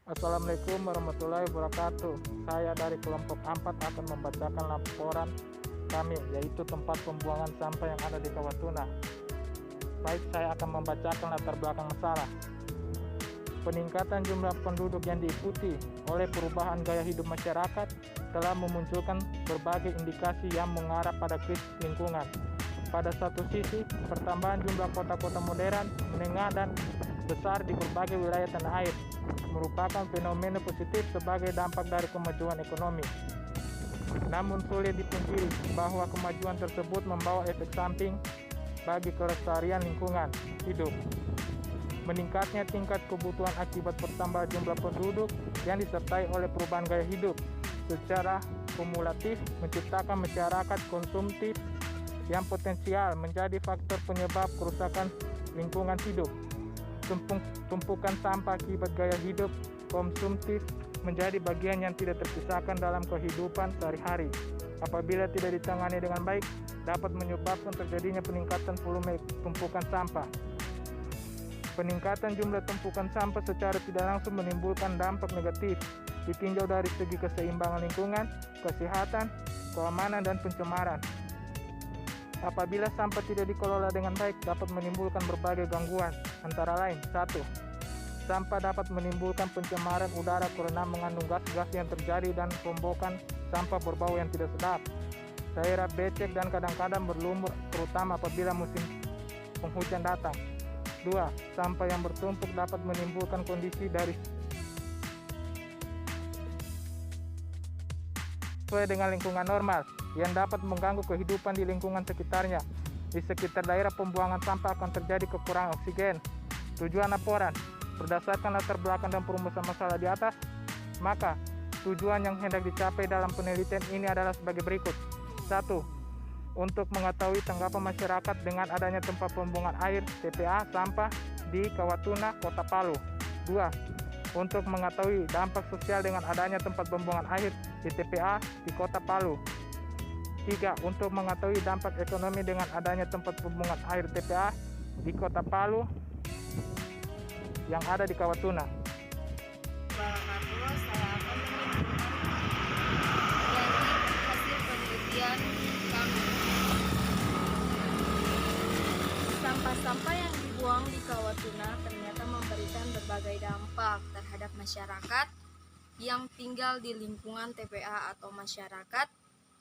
Assalamualaikum warahmatullahi wabarakatuh. Saya dari kelompok 4 akan membacakan laporan kami, yaitu tempat pembuangan sampah yang ada di Kawatuna. Baik, saya akan membacakan latar belakang masalah. Peningkatan jumlah penduduk yang diikuti oleh perubahan gaya hidup masyarakat telah memunculkan berbagai indikasi yang mengarah pada krisis lingkungan. Pada satu sisi, pertambahan jumlah kota-kota modern, menengah, dan besar di berbagai wilayah tanah air merupakan fenomena positif sebagai dampak dari kemajuan ekonomi. Namun sulit dipungkiri bahwa kemajuan tersebut membawa efek samping bagi kelestarian lingkungan hidup. Meningkatnya tingkat kebutuhan akibat pertambahan jumlah penduduk yang disertai oleh perubahan gaya hidup secara kumulatif menciptakan masyarakat konsumtif yang potensial menjadi faktor penyebab kerusakan lingkungan hidup. Tumpukan sampah akibat gaya hidup konsumtif menjadi bagian yang tidak terpisahkan dalam kehidupan sehari-hari. Apabila tidak ditangani dengan baik, dapat menyebabkan terjadinya peningkatan volume tumpukan sampah. Peningkatan jumlah tumpukan sampah secara tidak langsung menimbulkan dampak negatif ditinjau dari segi keseimbangan lingkungan, kesehatan, keamanan, dan pencemaran. Apabila sampah tidak dikelola dengan baik, dapat menimbulkan berbagai gangguan, antara lain: 1. Sampah dapat menimbulkan pencemaran udara karena mengandung gas-gas yang terjadi dan rombokan sampah berbau yang tidak sedap. Daerah becek dan kadang-kadang berlumur, terutama apabila musim penghujan datang. 2. Sampah yang bertumpuk dapat menimbulkan kondisi dari sesuai dengan lingkungan normal yang dapat mengganggu kehidupan di lingkungan sekitarnya. Di sekitar daerah pembuangan sampah akan terjadi kekurangan oksigen. Tujuan laporan: berdasarkan latar belakang dan perumusan masalah di atas, maka tujuan yang hendak dicapai dalam penelitian ini adalah sebagai berikut. 1. Untuk mengetahui tanggapan masyarakat dengan adanya tempat pembuangan air TPA sampah di Kawatuna, Kota Palu. 2. Untuk mengetahui dampak sosial dengan adanya tempat pembuangan air di TPA di Kota Palu. 3. Untuk mengetahui dampak ekonomi dengan adanya tempat pembuangan air TPA di Kota Palu yang ada di Kawatuna. Saya akan dari hasil penelitian kami. Sampah-sampah yang dibuang di Kawatuna ternyata memberikan berbagai dampak terhadap masyarakat yang tinggal di lingkungan TPA atau masyarakat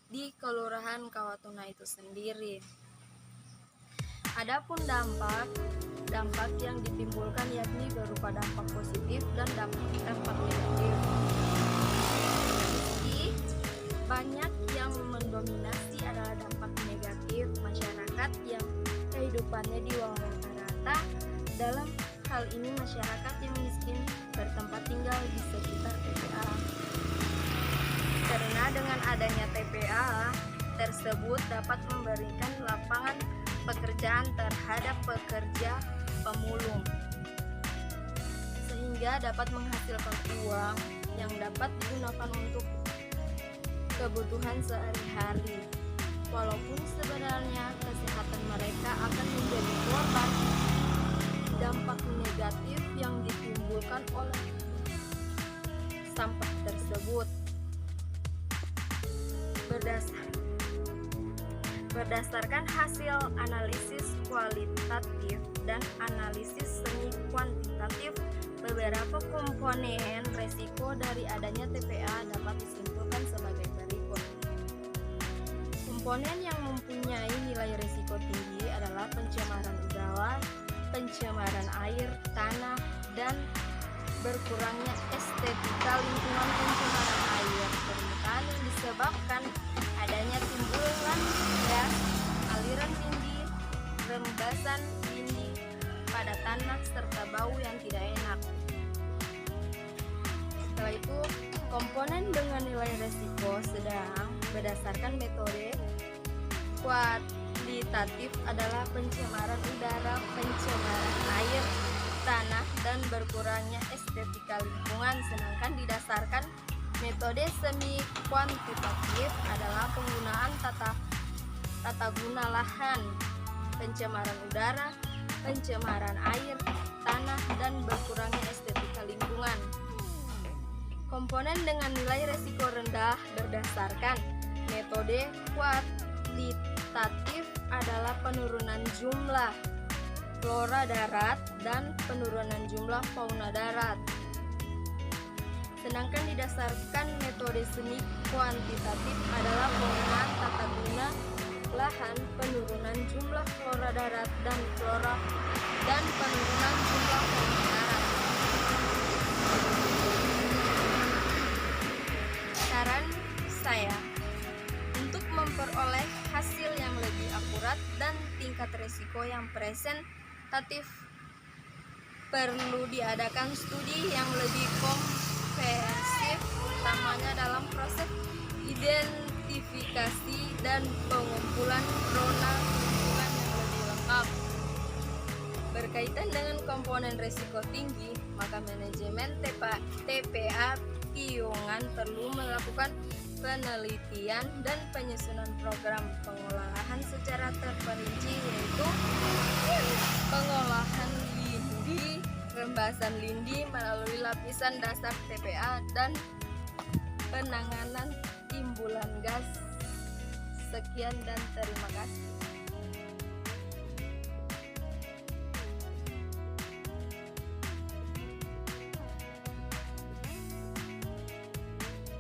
di Kelurahan Kawatuna itu sendiri. Adapun dampak yang ditimbulkan yakni berupa dampak positif dan dampak negatif. Meski banyak yang mendominasi adalah dampak negatif masyarakat yang kehidupannya di bawah rata-rata. Dalam hal ini masyarakat yang miskin bertempat tinggal di sekitar TPA. Karena dengan adanya TPA tersebut dapat memberikan lapangan pekerjaan terhadap pekerja pemulung, sehingga dapat menghasilkan uang yang dapat digunakan untuk kebutuhan sehari-hari. Walaupun sebenarnya kesehatan mereka akan menjadi korban dampak negatif yang ditimbulkan oleh sampah tersebut. Berdasarkan hasil analisis kualitatif dan analisis semi kuantitatif, beberapa komponen resiko dari adanya TPA dapat disimpulkan sebagai berikut. Komponen yang mempunyai nilai risiko tinggi adalah pencemaran udara, pencemaran air, tanah, dan berkurangnya estetika lingkungan. Pencemaran air permukaan yang disebabkan adanya timbulan gas, aliran tinggi, rembesan dinding pada tanah, serta bau yang tidak enak. Setelah itu, komponen dengan nilai risiko sedang berdasarkan metode kualitatif adalah pencemaran udara, pencemaran air, tanah, dan berkurangnya estetika lingkungan. Sedangkan didasarkan metode semi kuantitatif adalah penggunaan tata guna lahan, pencemaran udara, pencemaran air, tanah, dan berkurangnya estetika lingkungan. komponen dengan nilai resiko rendah berdasarkan metode kuantitatif adalah penurunan jumlah flora darat dan penurunan jumlah fauna darat. Sedangkan didasarkan metode semi kuantitatif adalah penggunaan tata guna lahan, penurunan jumlah flora darat dan penurunan jumlah fauna darat. Saran saya untuk memperoleh hasil yang lebih akurat dan tingkat risiko yang presentatif, perlu diadakan studi yang lebih komprehensif, utamanya dalam proses identifikasi dan pengumpulan zona lingkungan yang lebih lengkap. Berkaitan dengan komponen risiko tinggi, maka manajemen TPA Piungan perlu melakukan penelitian dan penyusunan program pengolahan secara terperinci, yaitu pengolahan lindi, rembasan lindi melalui lapisan dasar TPA, dan penanganan timbulan gas. Sekian dan terima kasih.